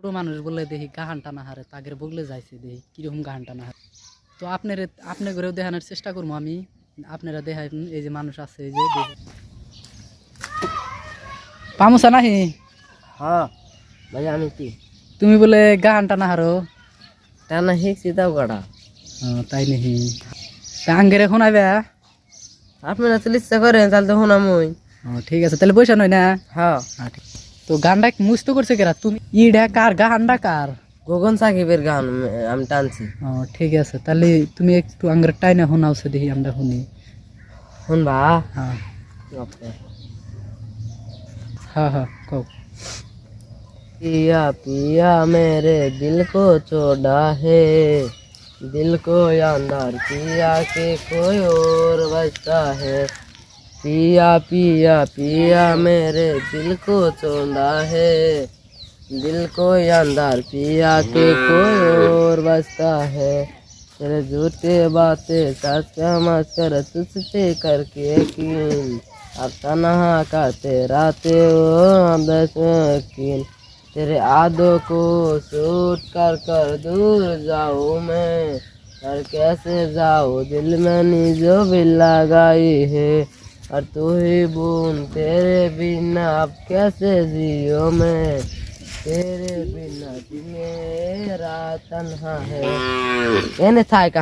ছোট মানুষ বললে দেখি গাহান টানা হারে তাগের বগলে যাইছে দেখি কিরকম গাহান টানা হারে। তো আপনার ঘরেও দেখানোর চেষ্টা করবো আমি, আপনারা দেখাই এই যে মানুষ আছে এই যে পামুসা নাহি। হ্যাঁ ভাই আমি কি তুমি বলে গাহান টানা হারো? টানা শিখছি তাও কাটা। তাই নাকি? তা আঙ্গেরে শোনাইবে? আপনারা তো ইচ্ছা করেন তাহলে তো শোনামই। ঠিক আছে তাহলে বসে নয় না। হ্যাঁ তো গানটা মুস্ত করছে কেরা তুমি? ইডা কার গানটা কার? গগন সাকিবের গান আমি টানছি। ঠিক আছে তাহলে তুমি একটু আঙ্গের টাইনা শোনাওছে দেখি আমরা শুনি। শুনবা? হ্যাঁ ওকে। हाँ हाँ कहो। पिया पिया मेरे दिल को चोड़ा है, दिल को अंदर पिया के कोई और बजता है। पिया पिया पिया मेरे दिल को चोड़ा है, दिल को अंदर पिया के कोई और बजता है। तेरे झूठे बातें सच समझ कर तुझसे करके यकीन, अब तन्हा करते रहते हो बेशकीन। तेरे आदों को सूट कर कर दूर जाऊँ मैं, और कैसे जाऊँ दिल मैंने जो भी लगाई है। और तू ही बून तेरे बिना अब कैसे जियो मैं, तेरे बिना मेरा तन्हा है। एने थाय का